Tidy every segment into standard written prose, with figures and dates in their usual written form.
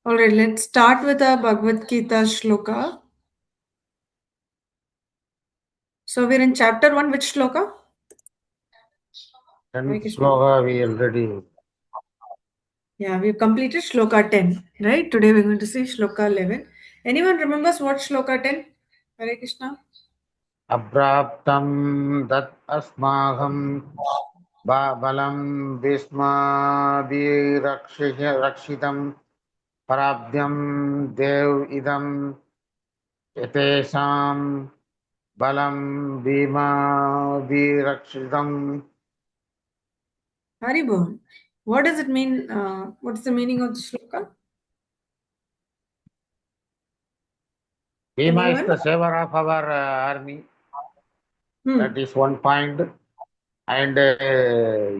All right, let's start with our Bhagavad Gita shloka. So we're in chapter 1, which shloka? 10th shloka we already. Yeah, we've completed shloka 10, right? Today we're going to see shloka 11. Anyone remembers what shloka 10? Hare Krishna. Abraptam dat asmaham balam rakshitam parabdyam dev idam yatesham balam bhima rakshitam. Haribol. What does it mean? What's the meaning of the shloka? Bhima is Anyone? the saver of our army. That is one point. And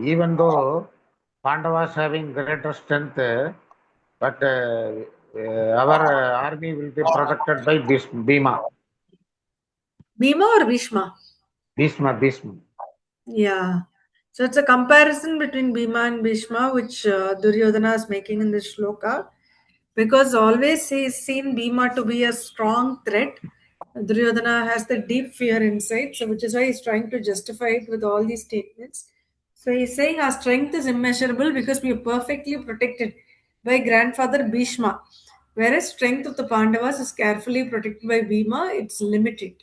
even though Pandavas having greater strength, but our army will be protected by Bhima. Bhima or Bhishma? Bhishma. Yeah. So it's a comparison between Bhima and Bhishma, which Duryodhana is making in this shloka. Because always he is seen Bhima to be a strong threat. Duryodhana has the deep fear inside, so which is why he's trying to justify it with all these statements. So he's saying our strength is immeasurable because we are perfectly protected by grandfather Bhishma, whereas strength of the Pandavas is carefully protected by Bhima. It's limited,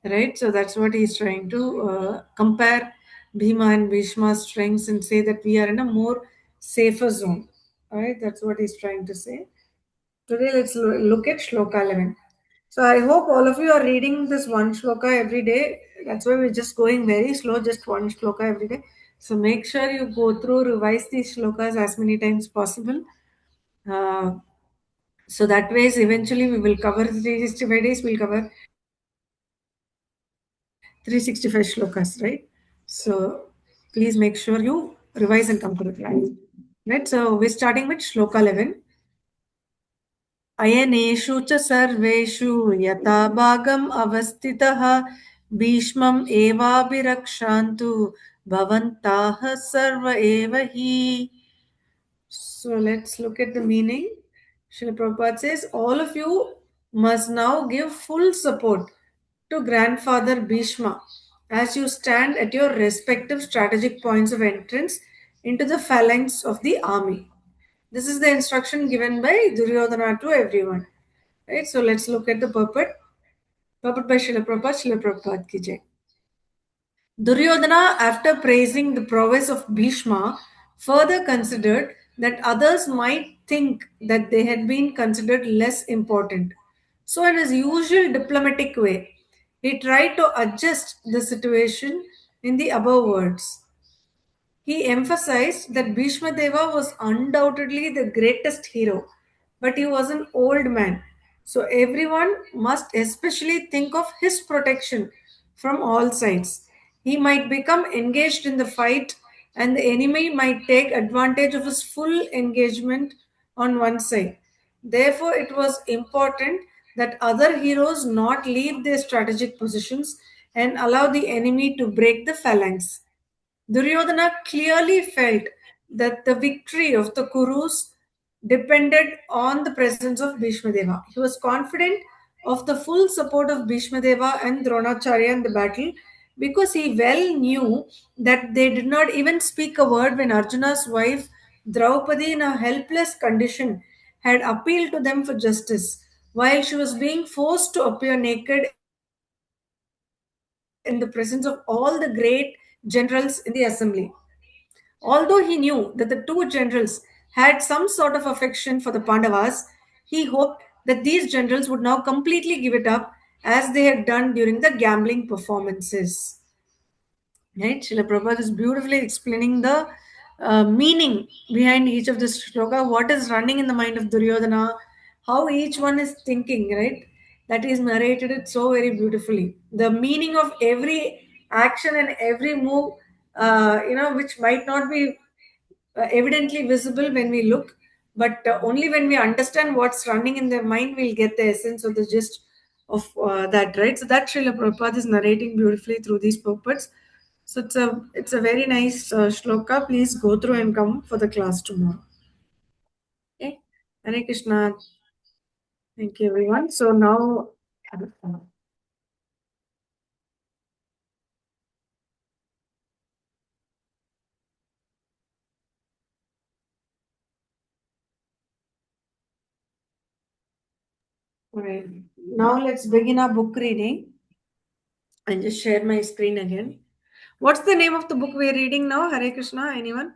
right? So that's what he's trying to compare Bhima and Bhishma's strengths and say that we are in a more safer zone. All right, that's what he's trying to say. Today, let's look at Shloka 11. So, I hope all of you are reading this one Shloka every day. That's why we're just going very slow, just one Shloka every day. So, make sure you go through, revise these Shlokas as many times possible. Uh, so, that ways, eventually, we will cover 365 days, we'll cover 365 Shlokas, right? So, please make sure you revise and come to the class. Right, so we're starting with Shloka 11. अयनेषु च सर्वेषु यथा भागम् अवस्थितः भीष्मम् एवाभिरक्षन्तु भवन्ताः सर्व एव हि. So let's look at the meaning. Srila Prabhupada says, all of you must now give full support to grandfather Bhishma as you stand at your respective strategic points of entrance into the phalanx of the army. This is the instruction given by Duryodhana to everyone. Right, so let's look at the purport. Purport by Srila Prabhupada ki jai. Duryodhana, after praising the prowess of Bhishma, further considered that others might think that they had been considered less important. So, in his usual diplomatic way, he tried to adjust the situation in the above words. He emphasized that Bhishma Deva was undoubtedly the greatest hero, but he was an old man. So everyone must especially think of his protection from all sides. He might become engaged in the fight, and the enemy might take advantage of his full engagement on one side. Therefore, it was important that other heroes not leave their strategic positions and allow the enemy to break the phalanx. Duryodhana clearly felt that the victory of the Kurus depended on the presence of Bhishmadeva. He was confident of the full support of Bhishmadeva and Dronacharya in the battle because he well knew that they did not even speak a word when Arjuna's wife Draupadi, in a helpless condition, had appealed to them for justice, while she was being forced to appear naked in the presence of all the great generals in the assembly. Although he knew that the two generals had some sort of affection for the Pandavas, he hoped that these generals would now completely give it up as they had done during the gambling performances. Right? Srila Prabhupada is beautifully explaining the meaning behind each of this shloka, what is running in the mind of Duryodhana, how each one is thinking, right? That is narrated it so very beautifully. The meaning of every action and every move, which might not be evidently visible when we look, but only when we understand what's running in their mind, we'll get the essence of the gist of that, right? So that Srila Prabhupada is narrating beautifully through these purports. So it's a very nice shloka. Please go through and come for the class tomorrow. Okay. Hare Krishna. Thank you, everyone. So now, alright. Now let's begin our book reading. I just share my screen again. What's the name of the book we're reading now? Hare Krishna. Anyone?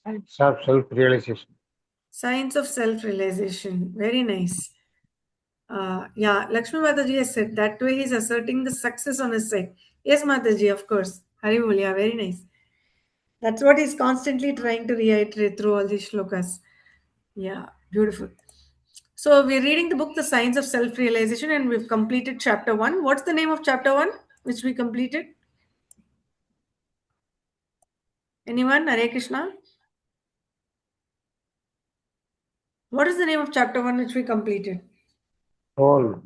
Science of self-realization. Science of Self-Realization. Very nice. Yeah, Lakshmi Mataji has said that way he's asserting the success on his side. Yes, Mataji, of course. Haribol, yeah, very nice. That's what he's constantly trying to reiterate through all these shlokas. Yeah, beautiful. So we're reading the book The Science of Self-Realization and we've completed chapter 1. What's the name of chapter 1 which we completed? Anyone? Hare Krishna? What is the name of chapter 1 which we completed? Soul.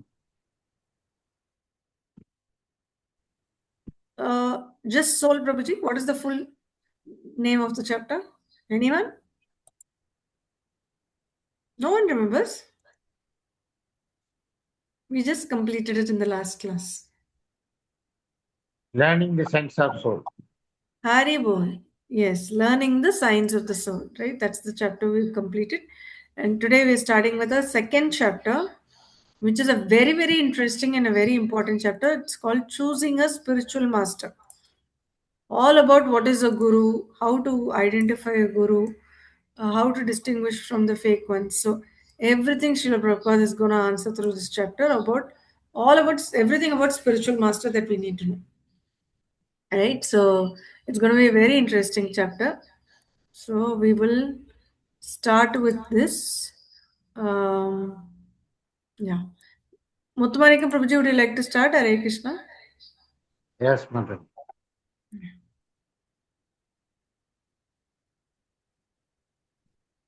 Just Soul Prabhuji. What is the full name of the chapter? Anyone? No one remembers. We just completed it in the last class. Learning the sense of soul. Haribol. Yes, learning the science of the soul, right? That's the chapter we've completed. And today we're starting with a second chapter, which is a very, very interesting and a very important chapter. It's called Choosing a Spiritual Master. All about what is a guru, how to identify a guru, how to distinguish from the fake ones. So everything Srila Prabhupada is going to answer through this chapter about all about everything about spiritual master that we need to know. Right? So it's going to be a very interesting chapter. So we will start with this. Yeah. Muthumanikam Prabhuji, would you like to start? Hare Krishna. Yes, madam.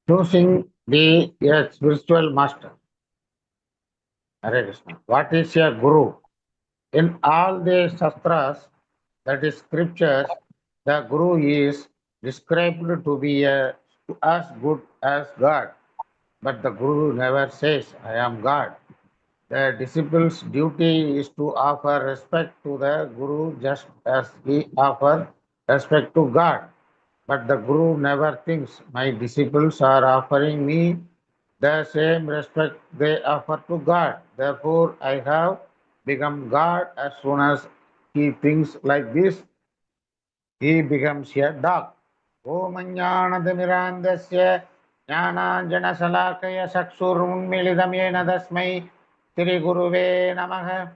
Choosing the spiritual master. Hare Krishna. What is a guru? In all the shastras, that is scriptures, the guru is described to be as good as God. But the guru never says, I am God. The disciple's duty is to offer respect to the guru just as he offers respect to God. But the guru never thinks, my disciples are offering me the same respect they offer to God. Therefore, I have become God. As soon as he thinks like this, he becomes a dog. Om Jnanadmirandasya Jnananjanasalakaya Saksurunmilidamyena Dasmai Sri Guruve Namaha.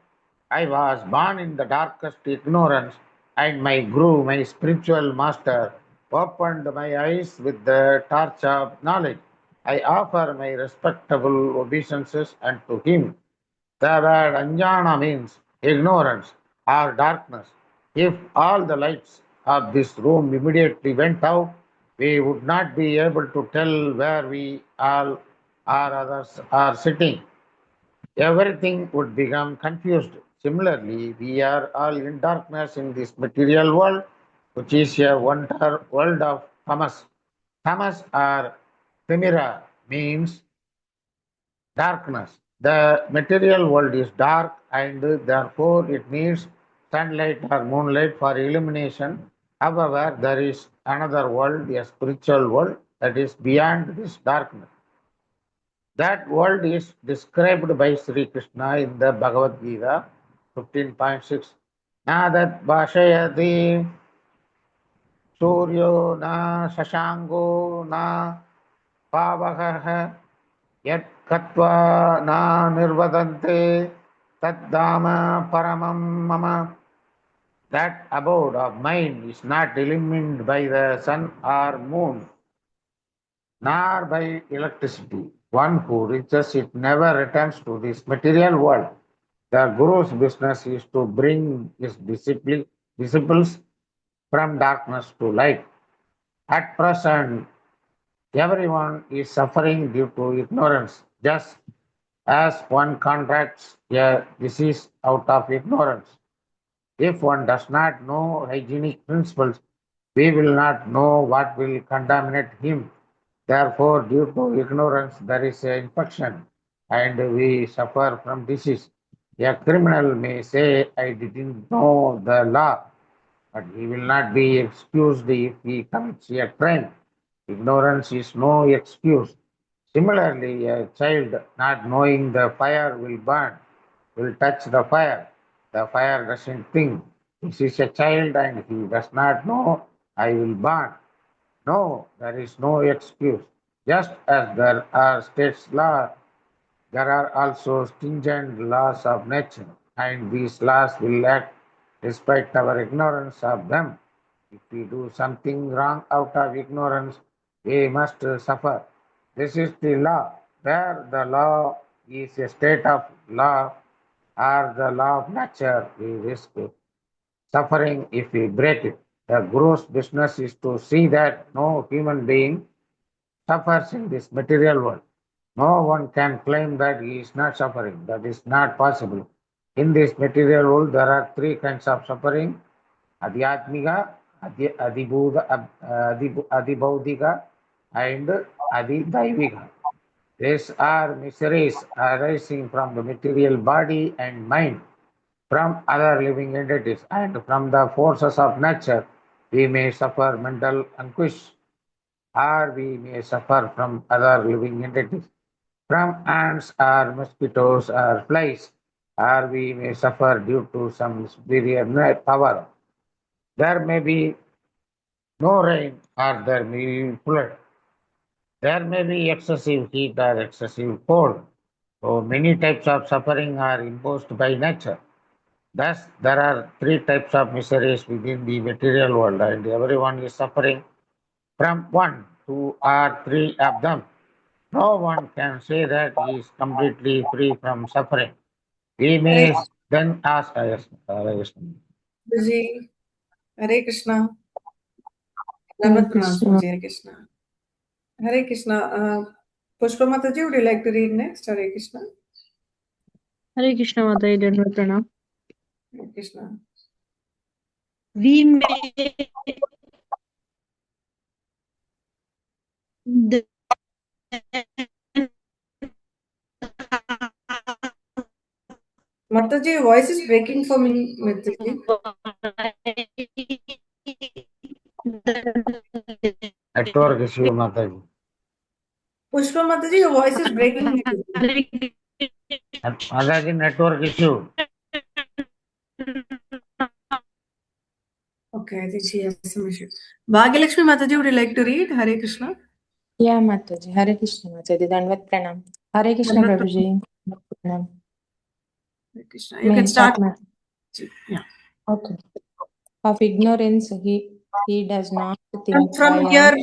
I was born in the darkest ignorance, and my guru, my spiritual master, opened my eyes with the torch of knowledge. I offer my respectable obeisances unto him. The word Anjana means ignorance or darkness. If all the lights of this room immediately went out, we would not be able to tell where we all or others are sitting. Everything would become confused. Similarly, we are all in darkness in this material world, which is a wonder world of tamas. Tamas or timira means darkness. The material world is dark and therefore it needs sunlight or moonlight for illumination. However, there is another world, a spiritual world, that is beyond this darkness. That world is described by Sri Krishna in the Bhagavad Gita 15.6. Nadat bhashayati suryo na shashango na pavahah yat katva na nirvadante taddama paramam mama. That abode of mine is not illumined by the sun or moon, nor by electricity. One who reaches it never returns to this material world. The Guru's business is to bring his disciples from darkness to light. At present, everyone is suffering due to ignorance, just as one contracts a disease out of ignorance. If one does not know hygienic principles, we will not know what will contaminate him. Therefore, due to ignorance, there is an infection and we suffer from disease. A criminal may say, I didn't know the law, but he will not be excused if he commits a crime. Ignorance is no excuse. Similarly, a child not knowing the fire will burn will touch the fire. The fire doesn't think. This is a child and he does not know I will burn. No, there is no excuse. Just as there are states law, there are also stringent laws of nature, and these laws will act despite our ignorance of them. If we do something wrong out of ignorance, we must suffer. This is the law. Where the law is a state of law or the law of nature, we risk suffering if we break it. The Guru's business is to see that no human being suffers in this material world. No one can claim that he is not suffering. That is not possible. In this material world, there are three kinds of suffering: adhyatmika, adibhaudika, and adidaivika. These are miseries arising from the material body and mind, from other living entities, and from the forces of nature. We may suffer mental anguish, or we may suffer from other living entities, from ants or mosquitoes or flies, or we may suffer due to some superior power. There may be no rain, or there may be flood. There may be excessive heat or excessive cold. So many types of suffering are imposed by nature. Thus, there are three types of miseries within the material world, and everyone is suffering from one, two, or three of them. No one can say that he is completely free from suffering. We Hare may then ask, yes, yes. Ji, Hare Krishna. Hare Dandavat pranam, Krishna. Swamiji. Hare Krishna. Hare Krishna. Pushpa Mataji, would you like to read next? Hare Krishna. Hare Krishna Mataji, Dandavat pranam. Hare Krishna. We may then Mataji, your voice is breaking for me, Mataji. Network issue, Mataji. Pushpa Mataji, your voice is breaking. Mataji, network issue. Okay, I think she has some issue. Bhagyalakshmi Mataji, would you like to read? Hare Krishna. Yeah, Mataji. Hare Krishna Mataji. Dandavat pranam. Hare Krishna Dandavat Prabhuji. Pranam. Hare Krishna. You May can start. Mataji. Yeah. Okay. Of ignorance, he does not think From I here, am.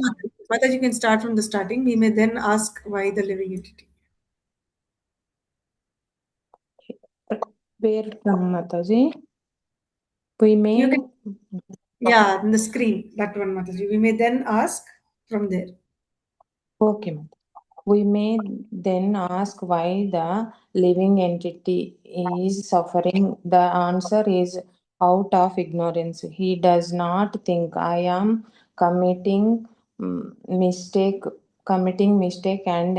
Mataji, you can start from the starting. We may then ask why the living entity. Where from Mataji? We may. You can, yeah, in the screen, that one, Mataji. We may then ask from there. Okay, Mataji. We may then ask why the living entity is suffering. The answer is out of ignorance. He does not think I am committing mistake, and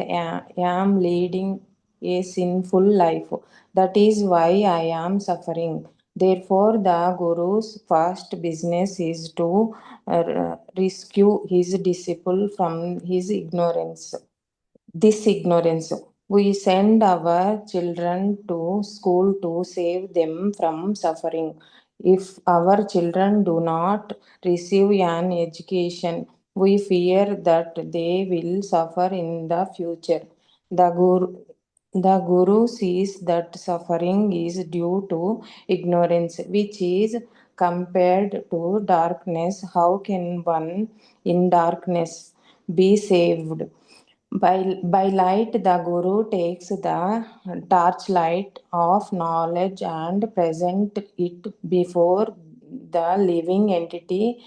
am leading a sinful life. That is why I am suffering. Therefore, the Guru's first business is to rescue his disciple from his ignorance. This ignorance. We send our children to school to save them from suffering. If our children do not receive an education, we fear that they will suffer in the future. The Guru sees that suffering is due to ignorance, which is compared to darkness. How can one in darkness be saved? By light, the Guru takes the torchlight of knowledge and present it before the living entity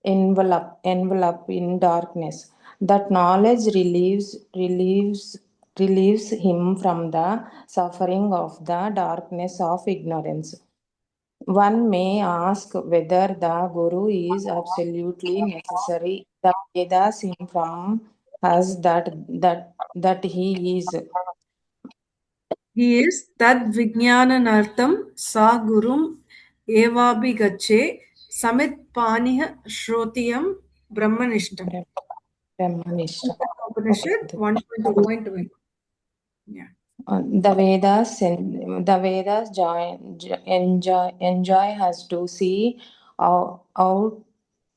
envelop in darkness. That knowledge relieves him from the suffering of the darkness of ignorance. One may ask whether the Guru is absolutely necessary. The Vedas us that he is. He is tad vijnananartham sa gurum evabhigache samit paniha shrotiyam brahmanishtam. Brahmanishta. Upanishad Okay. 1.2.1. Yeah. The Vedas enjoy us to see out,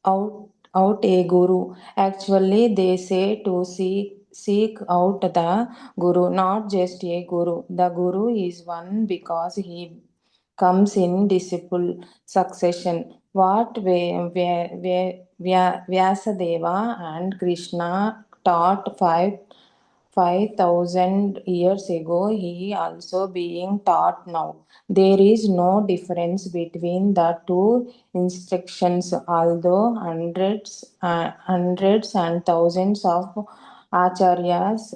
out a guru. Actually, they say to seek out the guru, not just a guru. The guru is one because he comes in disciple succession. What Vyasadeva and Krishna taught 5,000 years ago, he also being taught now. There is no difference between the two instructions, although hundreds and thousands of acharyas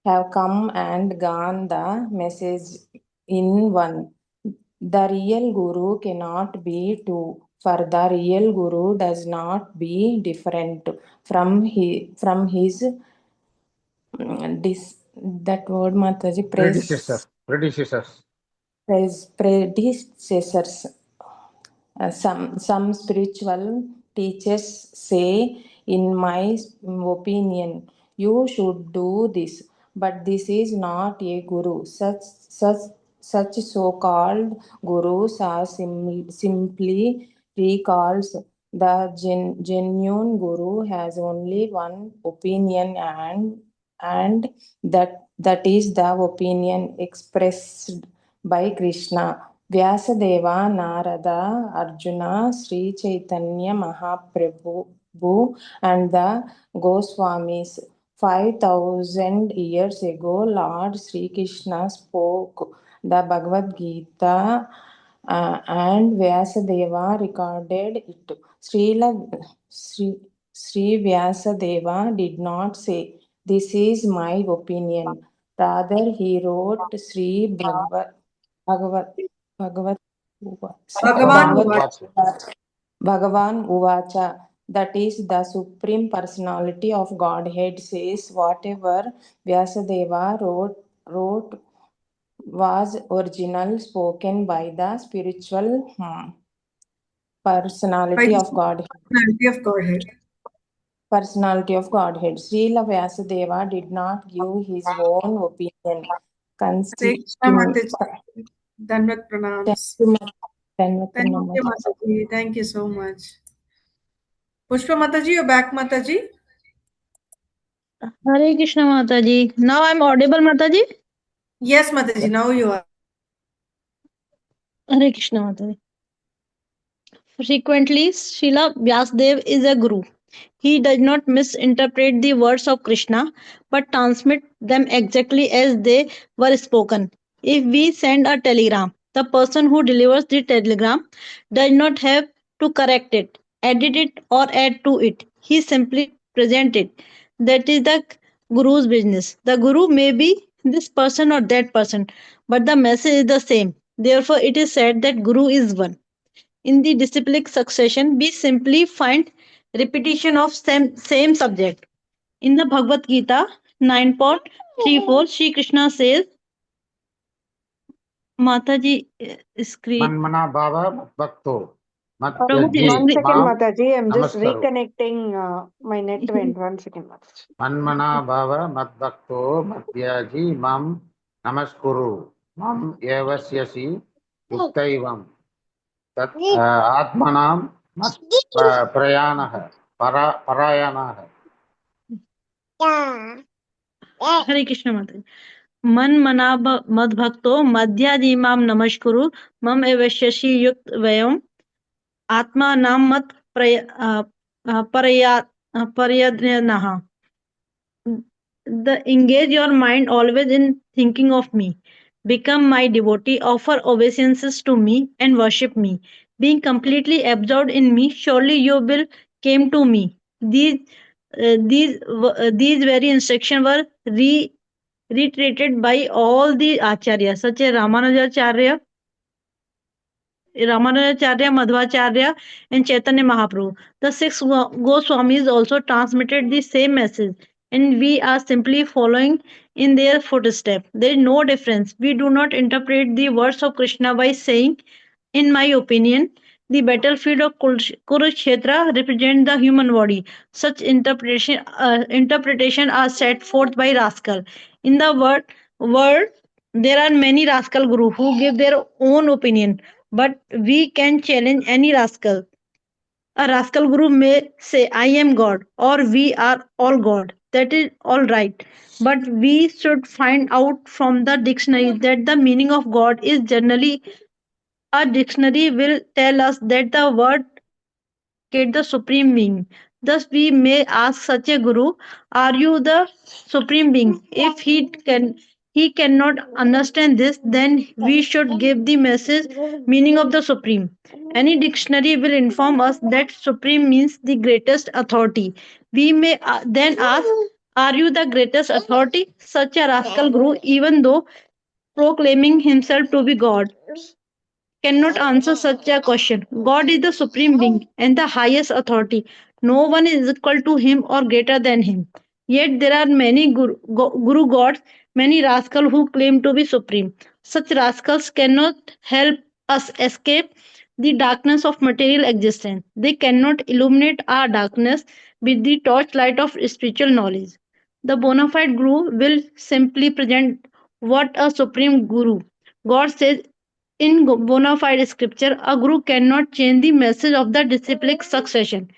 have come and gone the message in one. The real guru cannot be two, for the real guru does not be different from his that word Mataji predecessors. Some spiritual teachers say, in my opinion, you should do this, but this is not a guru. Such so-called gurus are simply recalls. The genuine guru has only one opinion, and that is the opinion expressed by Krishna. Vyasadeva, Narada, Arjuna, Sri Chaitanya Mahaprabhu, and the Goswamis. 5,000 years ago, Lord Sri Krishna spoke the Bhagavad Gita, and Vyasadeva recorded it. Sri Vyasadeva did not say, "This is my opinion." Rather, he wrote Sri Bhagavat Bhagavat Bhagavan Bhagavat Uvacha. Bhagavan Uvacha, that is the Supreme Personality of Godhead, says whatever Vyasadeva wrote was original, spoken by the spiritual personality of Godhead. Personality of Godhead. Personality of Godhead. Srila Vyasadeva did not give his own opinion. Danvat pranams. Thank you, Mataji. Thank you so much. Pushpa Mataji, you're back, Mataji. Hare Krishna Mataji. Now I'm audible, Mataji? Yes, Mataji, now you are. Hare Krishna Mataji. Frequently, Srila Vyasdev is a guru. He does not misinterpret the words of Krishna, but transmit them exactly as they were spoken. If we send a telegram, the person who delivers the telegram does not have to correct it, edit it, or add to it. He simply presents it. That is the guru's business. The guru may be this person or that person, but the message is the same. Therefore, it is said that guru is one. In the disciplic succession, we simply find repetition of same subject. In the Bhagavad Gita 9.34, Shri Krishna says, Mataji screen. Manmana Bhava Bhakto. Prabhuji, Matyaji One second, Mam Mataji. I'm just Namaskaru. reconnecting my net went. 1 second, Mataji. Manmana Bhava Madbhakto Matyaji Mam Namaskuru. Mam Evasyasi Yuktaivam. Tat Atmanam Mat Prayanah Parayanah. Hare Krishna Mataji. मन मना मद भक्तो मध्यादिमाम नमस्कुरु मम एवश्यसि युक्त वयम आत्मा नाम मत पर्यदनः. Engage your mind always in thinking of me. Become my devotee, offer obeisances to me, and worship me. Being completely absorbed in me, surely you will come to me. These very instructions were reiterated by all the acharyas, such as Ramanujacharya, Ramanujacharya, Madhvacharya, and Chaitanya Mahaprabhu. The six Goswamis also transmitted the same message, and we are simply following in their footsteps. There is no difference. We do not interpret the words of Krishna by saying, in my opinion, the battlefield of Kurukshetra represents the human body. Such interpretation are set forth by Raskal. In the world, there are many Raskal gurus who give their own opinion, but we can challenge any Raskal. A rascal guru may say, I am God, or we are all God. That is all right. But we should find out from the dictionary that the meaning of God is generally a dictionary will tell us that the word indicate the supreme being. Thus, we may ask such a guru, "Are you the supreme being?" If he cannot understand this, then we should give the message meaning of the supreme. Any dictionary will inform us that supreme means the greatest authority. We may then ask, "Are you the greatest authority?" Such a rascal guru, even though proclaiming himself to be God, cannot answer such a question. God is the supreme being and the highest authority. No one is equal to him or greater than him. Yet there are many guru gods, many rascals who claim to be supreme. Such rascals cannot help us escape the darkness of material existence. They cannot illuminate our darkness with the torchlight of spiritual knowledge. The bona fide guru will simply present what a supreme guru. God says in bona fide scripture, a guru cannot change the message of the disciplic succession.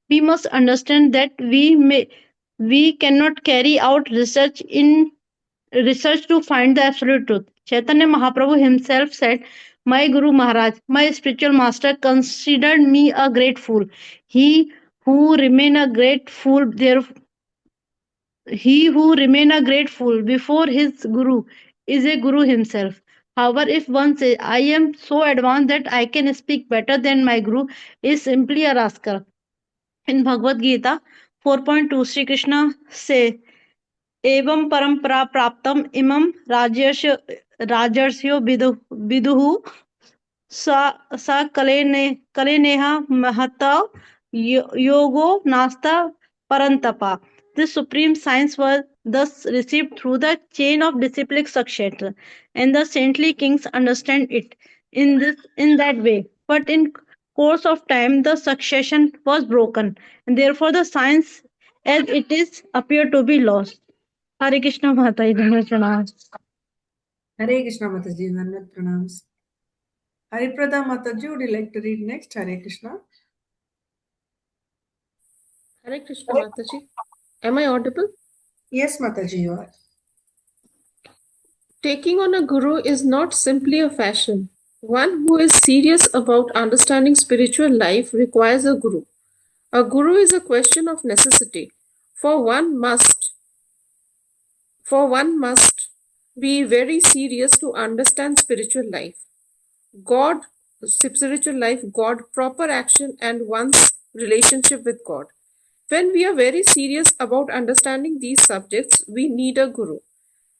We must understand that we cannot carry out research to find the absolute truth. Chaitanya Mahaprabhu himself said, "My Guru Maharaj, my spiritual master, considered me a great fool. He who remain a great fool there he who remain a great fool before his guru is a guru himself. However, if one says, I am so advanced that I can speak better than my guru, is simply a rascal." In Bhagavad Gita 4.2, Sri Krishna say, Evam parampara praptam imam rajarsyo viduhu sa kaleneha mahata yogo nasta parantapa. This supreme science was thus received through the chain of disciplic succession, and the saintly kings understand it in that way. But in course of time, the succession was broken, and therefore the science as it is appeared to be lost. Hare Krishna Mataji, Pranam. Hare Krishna Mataji, Nandad Pranams. Hariprada Mataji, would you like to read next? Hare Krishna. Hare Krishna Mataji. Am I audible? Yes, Mataji, you are. Taking on a guru is not simply a fashion. One who is serious about understanding spiritual life requires a guru. A guru is a question of necessity, for one must be very serious to understand spiritual life. God, proper action, and one's relationship with God. When we are very serious about understanding these subjects, we need a guru.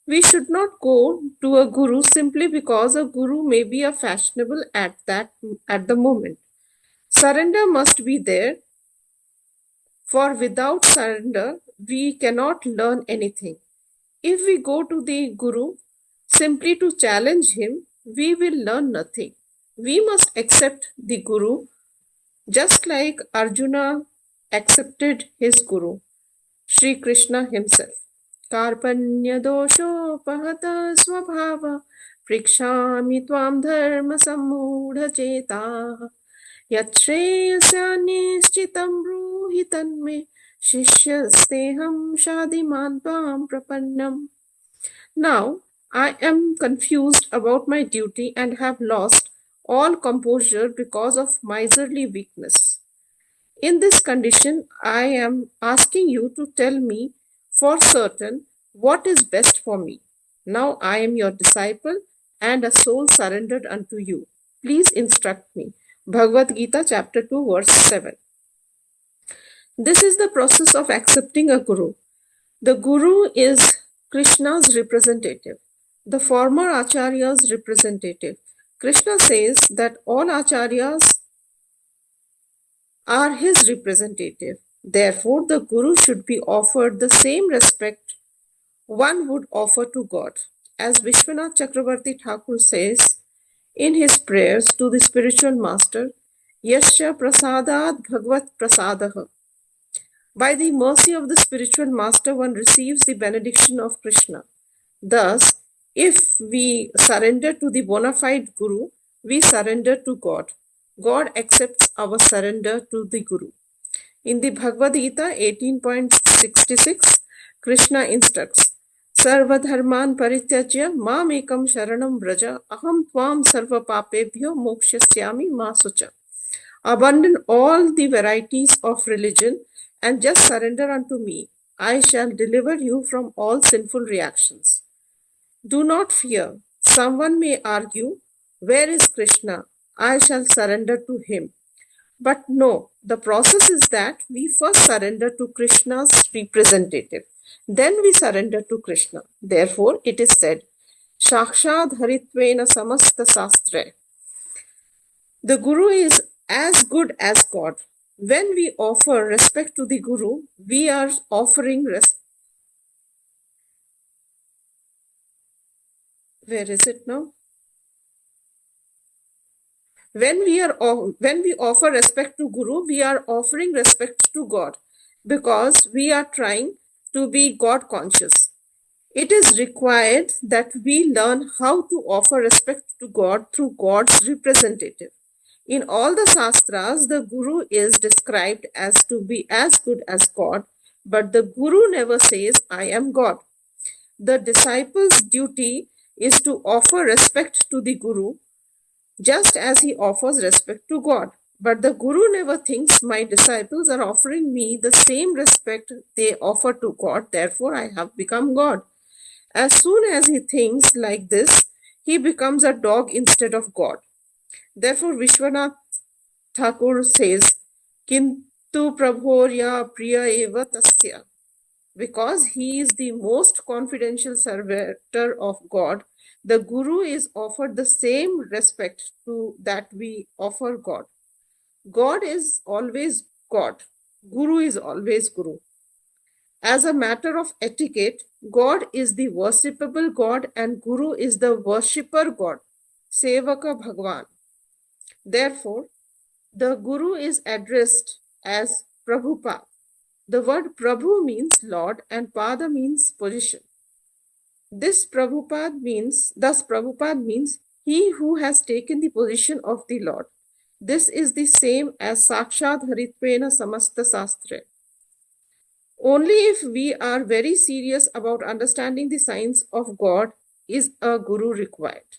We should not go to a guru simply because a guru may be a fashionable at the moment. Surrender must be there, for without surrender, we cannot learn anything. If we go to the guru simply to challenge him, we will learn nothing. We must accept the guru just like Arjuna accepted his guru, Sri Krishna himself. Karpanya doshopahata swabhava prikshami tvam dharma sammudha cheta yatshreyasyanischchitam bruhi tanme shishyasteham shadiman tvam prapannam. Now I am confused about my duty and have lost all composure because of miserly weakness. In this condition, I am asking you to tell me for certain what is best for me. Now I am your disciple and a soul surrendered unto you. Please instruct me. Bhagavad Gita chapter 2 verse 7. This is the process of accepting a guru. The guru is Krishna's representative, the former Acharya's representative, Krishna says that all acharyas are his representative. Therefore, the Guru should be offered the same respect one would offer to God. As Vishwanath Chakravarti Thakur says in his prayers to the spiritual master, Yasya prasadat bhagvat prasadaha. By the mercy of the spiritual master, one receives the benediction of Krishna. Thus, if we surrender to the bona fide Guru, we surrender to God. God accepts our surrender to the Guru. In the Bhagavad Gita 18.66, Krishna instructs, Sarva dharman parityajya mam ekam sharanam vraja aham tvam sarva papebhyo mokshasyami ma sucha. Abandon all the varieties of religion and just surrender unto me. I shall deliver you from all sinful reactions. Do not fear. Someone may argue, where is Krishna? I shall surrender to him. But no, the process is that we first surrender to Krishna's representative. Then we surrender to Krishna. Therefore, it is said, Shakshad Haritvena Samasta Sastre. The Guru is as good as God. When we offer respect to the Guru, we are offering respect. Where is it now? When we offer respect to Guru, we are offering respect to God because we are trying to be God conscious. It is required that we learn how to offer respect to God through God's representative. In all the Shastras, the Guru is described as to be as good as God, but the Guru never says, I am God. The disciple's duty is to offer respect to the Guru just as he offers respect to God. But the Guru never thinks my disciples are offering me the same respect they offer to God, therefore I have become God. As soon as he thinks like this, he becomes a dog instead of God. Therefore, Vishwanath Thakur says, Kintu Prabhorya Priya Eva Tasya. Because he is the most confidential servitor of God, the Guru is offered the same respect to that we offer God. God is always God. Guru is always Guru. As a matter of etiquette, God is the worshipable God and Guru is the worshipper God, Sevaka Bhagwan. Therefore, the Guru is addressed as Prabhupada. The word Prabhu means Lord and Pada means position. Thus Prabhupada means he who has taken the position of the Lord. This is the same as Sakshat Haritvena Samasta Sastre. Only if we are very serious about understanding the signs of God is a Guru required.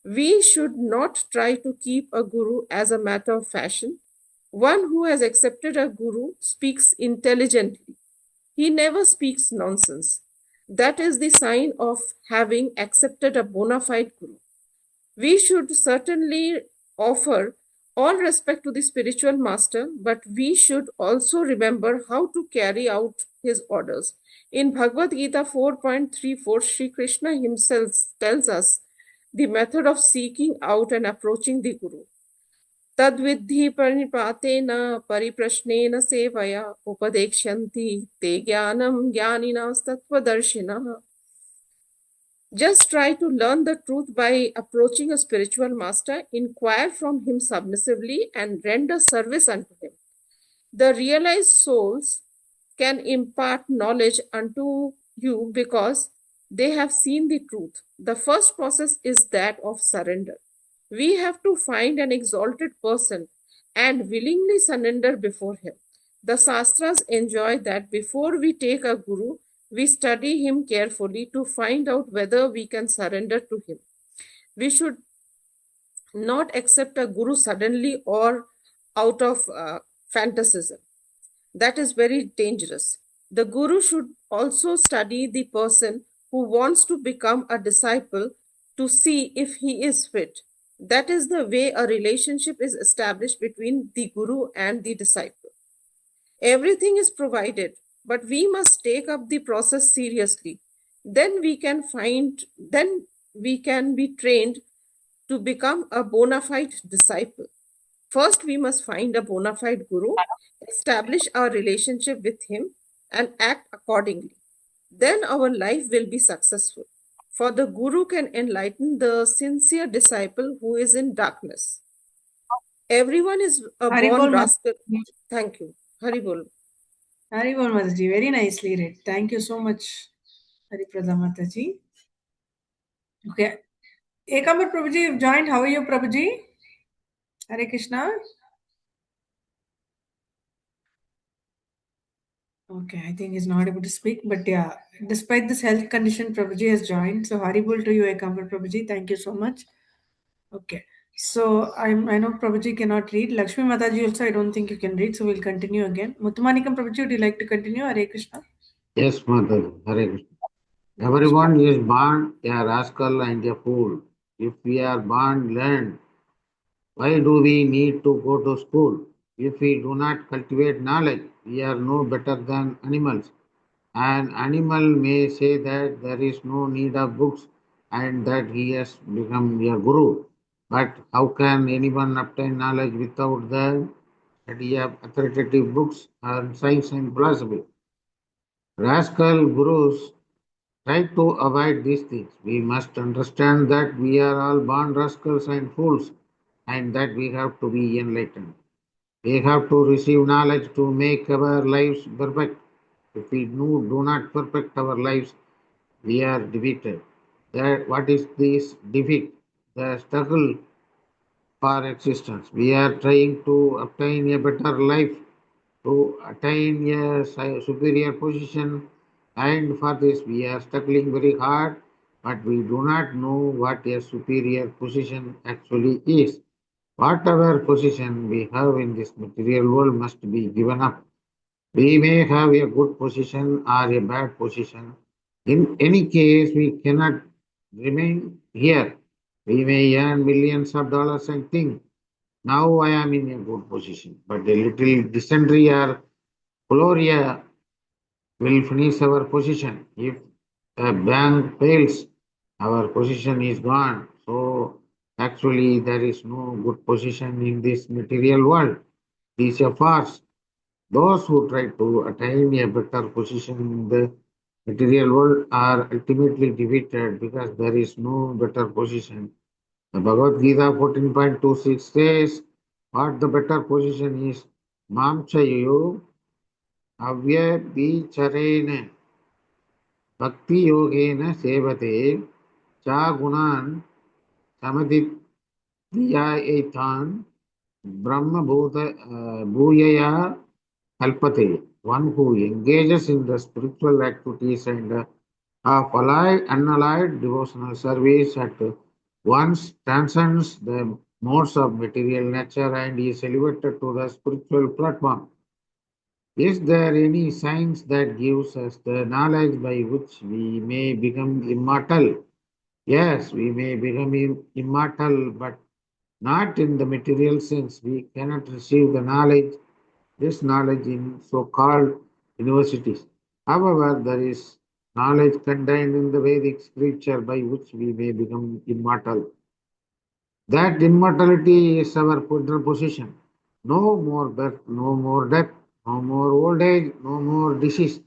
We should not try to keep a Guru as a matter of fashion. One who has accepted a Guru speaks intelligently. He never speaks nonsense. That is the sign of having accepted a bona fide Guru. We should certainly offer all respect to the spiritual master, but we should also remember how to carry out his orders. In Bhagavad Gita 4.34, Sri Krishna himself tells us the method of seeking out and approaching the Guru. Tadvidhi parinipatena pariprashnena sevaya upadekshanti te jnanam jnaninas tattvadarshinaha. Just try to learn the truth by approaching a spiritual master, inquire from him submissively, and render service unto him. The realized souls can impart knowledge unto you because they have seen the truth. The first process is that of surrender. We have to find an exalted person and willingly surrender before him. The Shastras enjoy that before we take a Guru, we study him carefully to find out whether we can surrender to him. We should not accept a Guru suddenly or out of fantasism. That is very dangerous. The Guru should also study the person who wants to become a disciple to see if he is fit. That is the way a relationship is established between the Guru and the disciple. Everything is provided, but we must take up the process seriously. Then we can be trained to become a bona fide disciple. First, we must find a bona fide guru, establish our relationship with him, and act accordingly. Then our life will be successful. For the guru can enlighten the sincere disciple who is in darkness. Everyone is a born Haribol rascal. Mataji. Thank you. Haribol. Haribol Mataji. Very nicely read. Thank you so much, Hariprada Mataji. Okay. Ekambar Prabhuji, you've joined. How are you, Prabhuji? Hare Krishna. Okay, I think he's not able to speak, but yeah, despite this health condition, Prabhuji has joined. So Haribol to you, Ekambar Prabhuji. Thank you so much. Okay. So I know Prabhuji cannot read. Lakshmi Mataji also, I don't think you can read. So we'll continue again. Muthumanikam Prabhuji, would you like to continue? Hare Krishna. Yes, Mother. Hare Krishna. Everyone is born a rascal and a fool. If we are born learned, why do we need to go to school? If we do not cultivate knowledge, we are no better than animals. An animal may say that there is no need of books and that he has become a guru. But how can anyone obtain knowledge without the study of authoritative books on science and philosophy? Rascal gurus try to avoid these things. We must understand that we are all born rascals and fools and that we have to be enlightened. We have to receive knowledge to make our lives perfect. If we do not perfect our lives, we are defeated. That what is this defeat? The struggle for existence. We are trying to obtain a better life, to attain a superior position, and for this we are struggling very hard, but we do not know what a superior position actually is. Whatever position we have in this material world must be given up. We may have a good position or a bad position. In any case, we cannot remain here. We may earn millions of dollars and think, now I am in a good position. But a little dysentery or cholera will finish our position. If a bank fails, our position is gone. So actually, there is no good position in this material world. It is a farce. Those who try to attain a better position in the material world are ultimately defeated because there is no better position. The Bhagavad Gita 14.26 says what the better position is. Mamchayo avyabicharena bhakti yogena sevate cha gunan samadhyayatan brahma bhuyaya kalpate. One who engages in the spiritual activities and of unallied devotional service at once transcends the modes of material nature and is elevated to the spiritual platform. Is there any science that gives us the knowledge by which we may become immortal? Yes, we may become immortal, but not in the material sense. We cannot receive this knowledge in so-called universities. However, there is knowledge contained in the Vedic scripture by which we may become immortal. That immortality is our position. No more birth, no more death, no more old age, no more disease.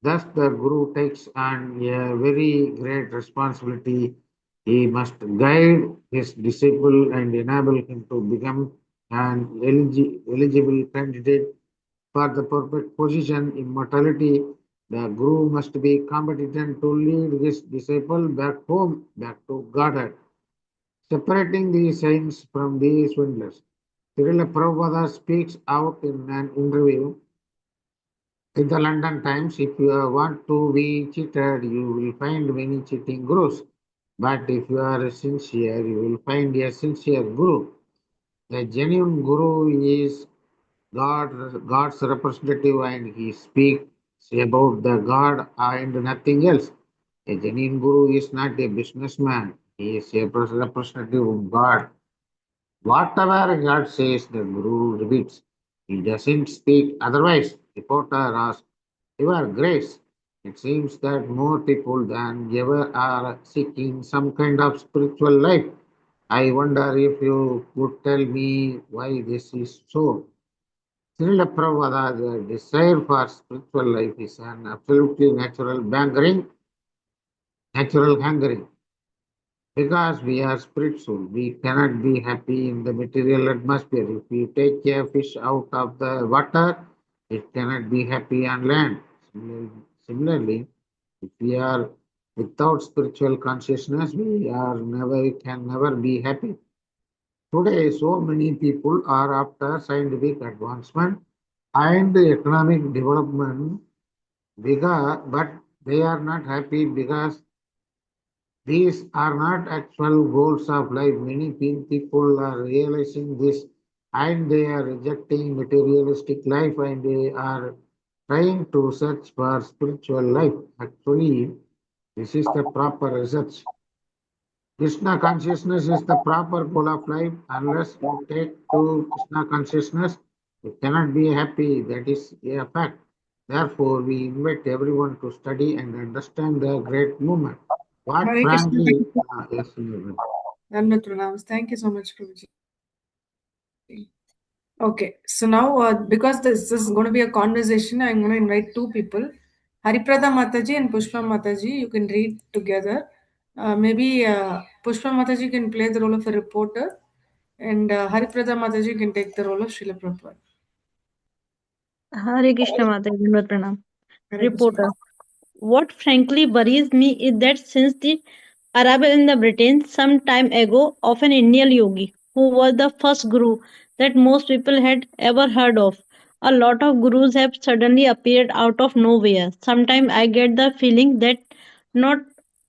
Thus, the Guru takes on a very great responsibility. He must guide his disciple and enable him to become an eligible candidate for the perfect position in mortality. The Guru must be competent to lead his disciple back home, back to Godhead, separating the saints from the swindlers. Srila Prabhupada speaks out in an interview in the London Times. If you want to be cheated, you will find many cheating gurus. But if you are sincere, you will find a sincere guru. A genuine guru is God's representative and he speaks about the God and nothing else. A genuine guru is not a businessman. He is a representative of God. Whatever God says, the guru repeats. He doesn't speak otherwise. Reporter asks, Your Grace, it seems that more people than ever are seeking some kind of spiritual life. I wonder if you could tell me why this is so. Srila Prabhupada, the desire for spiritual life is an absolutely natural hungering. Because we are spiritual, we cannot be happy in the material atmosphere. If you take a fish out of the water, it cannot be happy on land. Similarly, if we are without spiritual consciousness, can never be happy. Today, so many people are after scientific advancement and economic development, but they are not happy because these are not actual goals of life. Many people are realizing this and they are rejecting materialistic life and they are trying to search for spiritual life. Actually, this is the proper research. Krishna consciousness is the proper goal of life. Unless you take to Krishna consciousness, you cannot be happy. That is a fact. Therefore, we invite everyone to study and understand the great movement. What Hare Krishna. frankly, yes, Dhanvat pranams. Thank you so much, Prabhuji. Okay, so now because this is going to be a conversation, I'm going to invite two people, Hariprada Mataji and Pushpa Mataji. You can read together. Maybe Pushpa Mataji can play the role of a reporter, and Hariprada Mataji can take the role of Srila Prabhupada. Hare Krishna Mata, Dhanvat pranam. Hare Krishna. Reporter. What frankly worries me is that since the arrival in the Britain some time ago of an Indian yogi who was the first guru that most people had ever heard of, a lot of gurus have suddenly appeared out of nowhere. Sometimes I get the feeling that not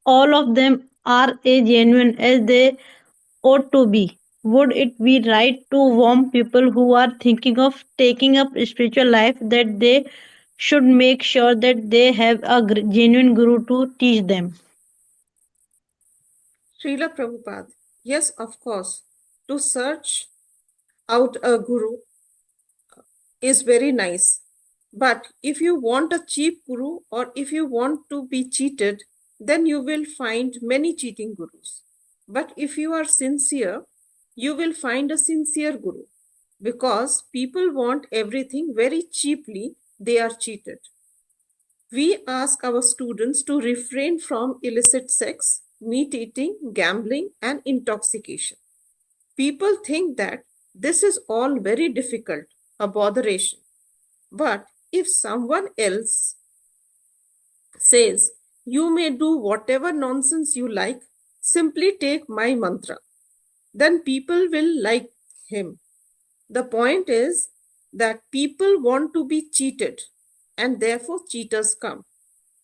all of them are as genuine as they ought to be. Would it be right to warn people who are thinking of taking up spiritual life that they should make sure that they have a genuine guru to teach them? Srila Prabhupada, yes, of course. To search out a guru is very nice. But if you want a cheap guru or if you want to be cheated, then you will find many cheating gurus. But if you are sincere, you will find a sincere guru. Because people want everything very cheaply, they are cheated. We ask our students to refrain from illicit sex, meat eating, gambling, and intoxication. People think that this is all very difficult, a botheration. But if someone else says, you may do whatever nonsense you like, simply take my mantra, then people will like him. The point is that people want to be cheated and therefore cheaters come.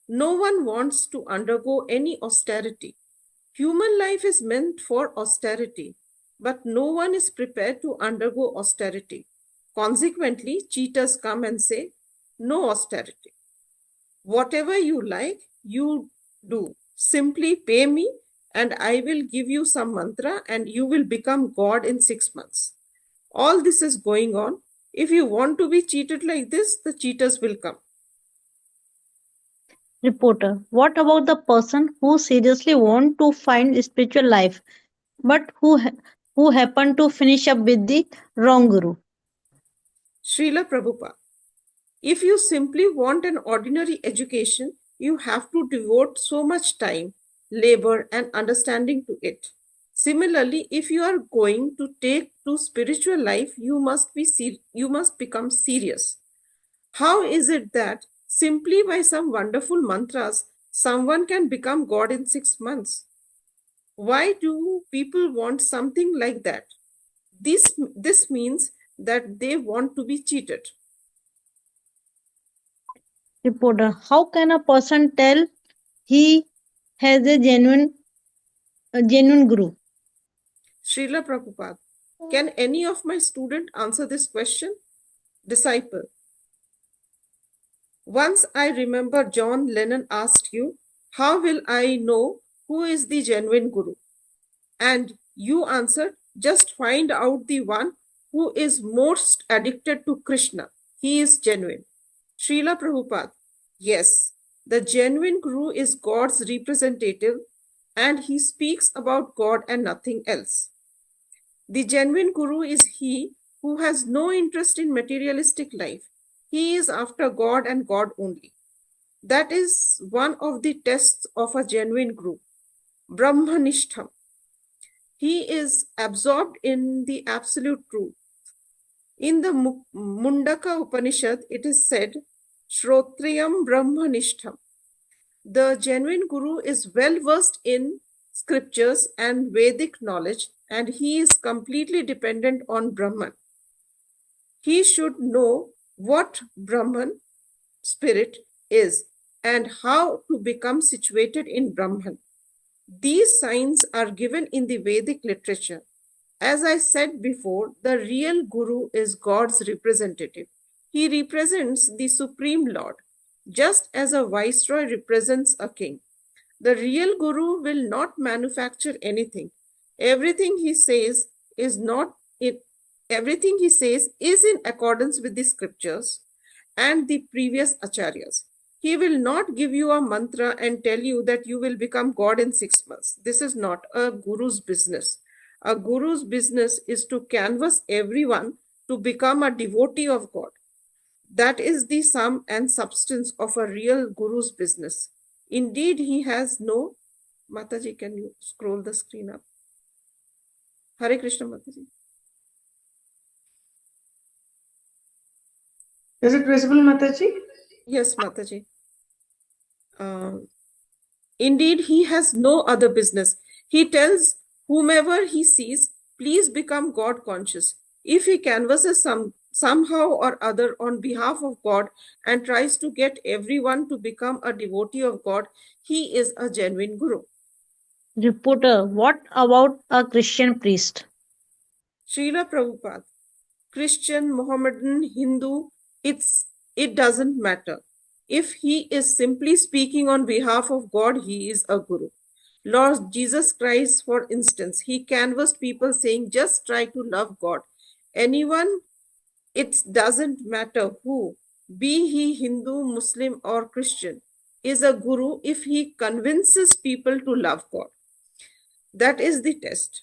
No one wants to undergo any austerity. Human life is meant for austerity, but no one is prepared to undergo austerity. Consequently, cheaters come and say, no austerity. Whatever you like, you do. Simply pay me and I will give you some mantra and you will become God in 6 months. All this is going on. If you want to be cheated like this, the cheaters will come. Reporter. What about the person who seriously want to find spiritual life but who happen to finish up with the wrong guru? Srila Prabhupada. If you simply want an ordinary education, you have to devote so much time, labor, and understanding to it. Similarly, if you are going to take to spiritual life, you must become serious. How is it that simply by some wonderful mantras, someone can become God in 6 months? Why do people want something like that? This means that they want to be cheated. Reporter. How can a person tell he has a genuine guru? Srila Prabhupada, can any of my student answer this question? Disciple. Once I remember John Lennon asked you, how will I know who is the genuine guru? And you answered, just find out the one who is most addicted to Krishna. He is genuine. Srila Prabhupada, yes, the genuine guru is God's representative and he speaks about God and nothing else. The genuine guru is he who has no interest in materialistic life. He is after God and God only. That is one of the tests of a genuine guru. Brahmanishtham. He is absorbed in the absolute truth. In the Mundaka Upanishad, it is said, Shrotriyam Brahmanishtham. The genuine guru is well versed in scriptures and Vedic knowledge, and he is completely dependent on Brahman. He should know what Brahman, spirit, is and how to become situated in Brahman. These signs are given in the Vedic literature. As I said before, the real guru is God's representative. He represents the Supreme Lord, just as a viceroy represents a king. The real guru will not manufacture anything. Everything he says is in accordance with the scriptures and the previous acharyas. He will not give you a mantra and tell you that you will become God in 6 months. This is not a guru's business. A guru's business is to canvass everyone to become a devotee of God. That is the sum and substance of a real guru's business. Indeed, he has no... Mataji, can you scroll the screen up? Hare Krishna, Mataji. Is it visible, Mataji? Yes, Mataji. Indeed, he has no other business. He tells whomever he sees, please become God conscious. If he canvasses somehow or other on behalf of God and tries to get everyone to become a devotee of God, he is a genuine guru. Reporter, what about a Christian priest? Srila Prabhupada, Christian, Mohammedan, Hindu, it doesn't matter. If he is simply speaking on behalf of God, he is a guru. Lord Jesus Christ, for instance, he canvassed people saying, just try to love God. Anyone, it doesn't matter who, be he Hindu, Muslim, or Christian, is a guru if he convinces people to love God. That is the test.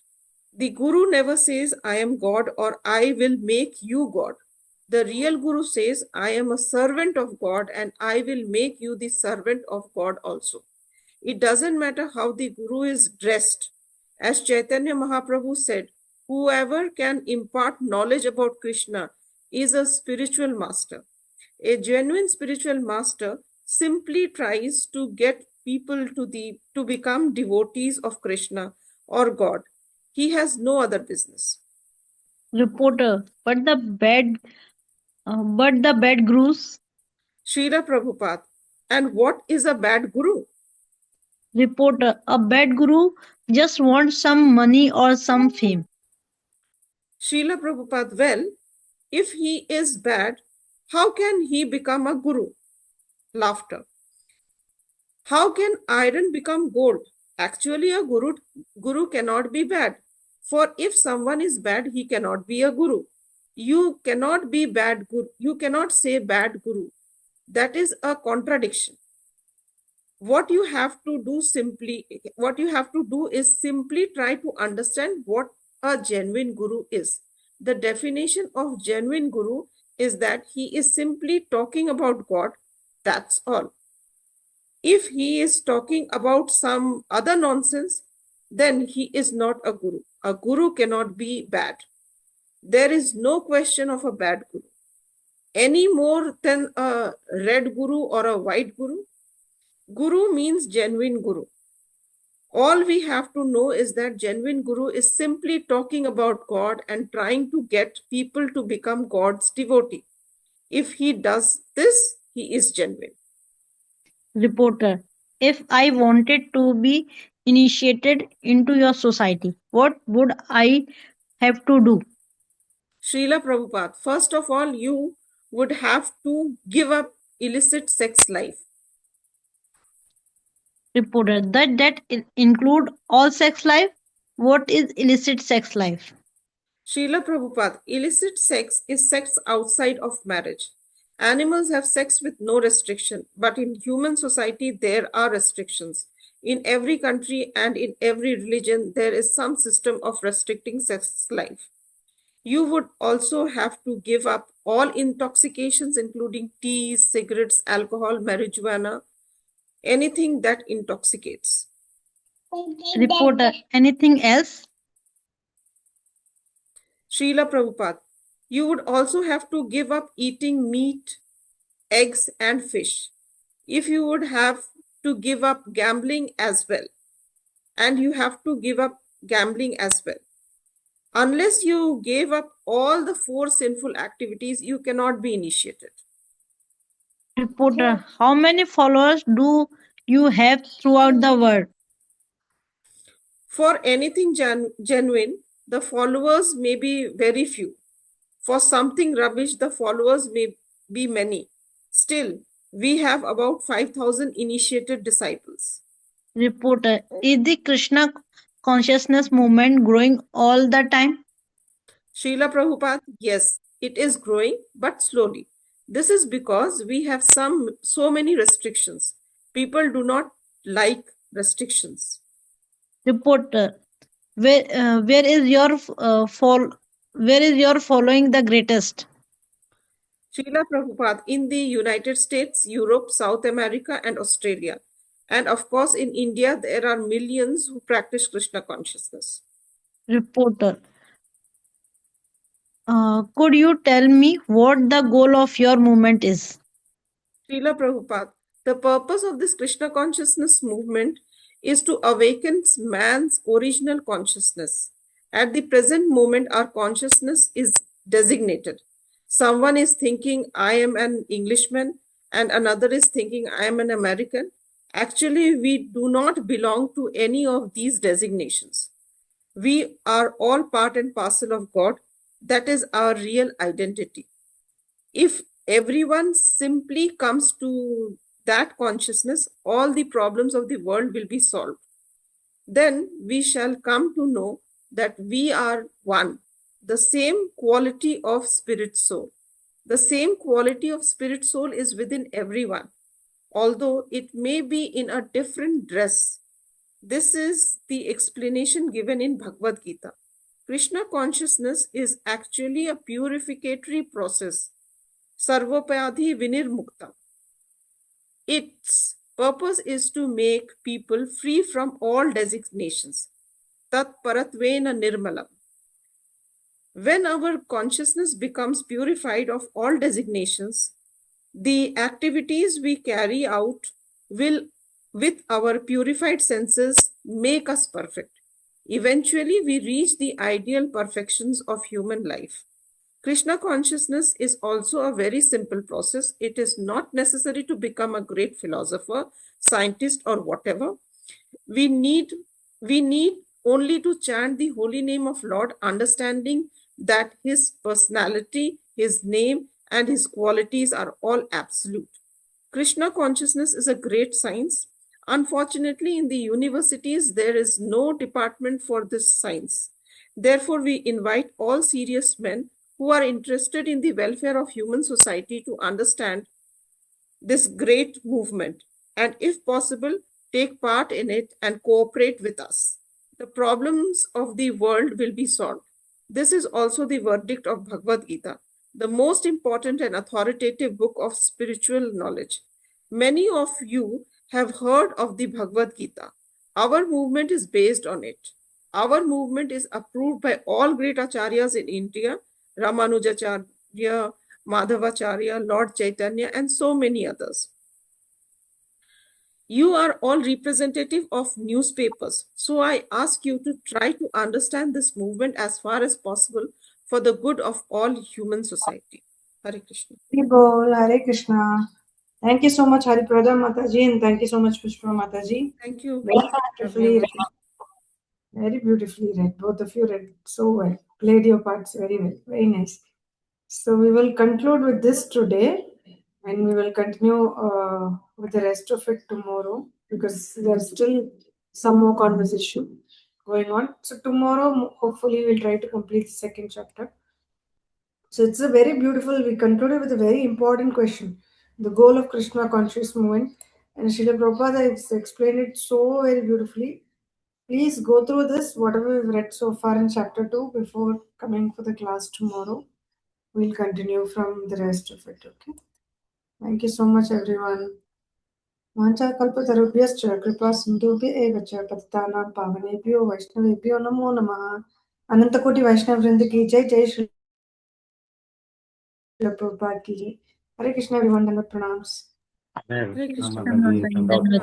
The guru never says, I am God or I will make you God. The real guru says, I am a servant of God and I will make you the servant of God also. It doesn't matter how the guru is dressed. As Chaitanya Mahaprabhu said, whoever can impart knowledge about Krishna is a spiritual master. A genuine spiritual master simply tries to get people to become devotees of Krishna or God. He has no other business. Reporter, but the bad gurus. Srila Prabhupada, and what is a bad guru? Reporter, a bad guru just wants some money or some fame. Srila Prabhupada, well, if he is bad, how can he become a guru? Laughter. How can iron become gold? Actually, a guru cannot be bad. For if someone is bad, he cannot be a guru. You cannot be bad guru. You cannot say bad guru. That is a contradiction. What you have to do is simply try to understand what a genuine guru is. The definition of genuine guru is that he is simply talking about God. That's all. If he is talking about some other nonsense, then he is not a guru. A guru cannot be bad. There is no question of a bad guru. Any more than a red guru or a white guru. Guru means genuine guru. All we have to know is that genuine guru is simply talking about God and trying to get people to become God's devotee. If he does this, he is genuine. Reporter, if I wanted to be initiated into your society, what would I have to do? Srila Prabhupada, first of all, you would have to give up illicit sex life. Reporter, that include all sex life? What is illicit sex life? Srila Prabhupada, illicit sex is sex outside of marriage. Animals have sex with no restriction, but in human society there are restrictions. In every country and in every religion, there is some system of restricting sex life. You would also have to give up all intoxications, including tea, cigarettes, alcohol, marijuana, anything that intoxicates. Reporter, anything else? Srila Prabhupada, you would also have to give up eating meat, eggs, and fish. If you would have to give up gambling as well, and you have to give up gambling as well. Unless you gave up all the 4 sinful activities, you cannot be initiated. Reporter, how many followers do you have throughout the world? For anything genuine, the followers may be very few. For something rubbish, the followers may be many. Still, we have about 5,000 initiated disciples. Reporter, is the Krishna consciousness movement growing all the time? Srila Prabhupada, yes, it is growing, but slowly. This is because we have so many restrictions. People do not like restrictions. Reporter, where is your following the greatest? Srila Prabhupada, in the United States, Europe, South America, and Australia. And of course, in India, there are millions who practice Krishna consciousness. Reporter, could you tell me what the goal of your movement is? Srila Prabhupada, the purpose of this Krishna consciousness movement is to awaken man's original consciousness. At the present moment, our consciousness is designated. Someone is thinking, I am an Englishman, and another is thinking, I am an American. Actually, we do not belong to any of these designations. We are all part and parcel of God. That is our real identity. If everyone simply comes to that consciousness, all the problems of the world will be solved. Then we shall come to know that we are one, the same quality of spirit soul. The same quality of spirit soul is within everyone, although it may be in a different dress. This is the explanation given in Bhagavad Gita. Krishna consciousness is actually a purificatory process. Sarvapayadhi Vinirmukta. Its purpose is to make people free from all designations. Tat Paratvena Nirmalam. When our consciousness becomes purified of all designations, the activities we carry out will, with our purified senses, make us perfect. Eventually, we reach the ideal perfections of human life. Krishna consciousness is also a very simple process. It is not necessary to become a great philosopher, scientist, or whatever. We need only to chant the holy name of Lord, understanding that his personality, his name, and his qualities are all absolute. Krishna consciousness is a great science. Unfortunately, in the universities, there is no department for this science. Therefore, we invite all serious men who are interested in the welfare of human society to understand this great movement and, if possible, take part in it and cooperate with us. The problems of the world will be solved. This is also the verdict of Bhagavad Gita, the most important and authoritative book of spiritual knowledge. Many of you have heard of the Bhagavad Gita. Our movement is based on it. Our movement is approved by all great acharyas in India, Ramanujacharya, Madhavacharya, Lord Chaitanya, and so many others. You are all representative of newspapers. So I ask you to try to understand this movement as far as possible for the good of all human society. Hare Krishna. Hare Krishna. Thank you so much, Hariprada Mataji, and thank you so much, Pushpa Mataji. Thank you. Very beautifully read. Very beautifully read. Both of you read so well. Played your parts very well. Very nice. So we will conclude with this today, and we will continue with the rest of it tomorrow, because there's still some more conversation going on. So tomorrow, hopefully, we'll try to complete the second chapter. So it's a very beautiful, we concluded with a very important question. The goal of Krishna conscious movement. And Srila Prabhupada has explained it so very beautifully. Please go through this, whatever we've read so far in chapter 2 before coming for the class tomorrow. We'll continue from the rest of it, okay? Thank you so much, everyone. वाञ्छाकल्पतरुभ्यश्च कृपा सिन्धुभ्य एव च पतितानां पावनेभ्यो वैष्णवेभ्यो नमो नमः. अनंतकोटि वैष्णव वृंद की जय. जय श्री प्रभुपाद की जय. हरे Krishna everyone, and pranams. Hare Hare Krishna, Krishna. Mataji.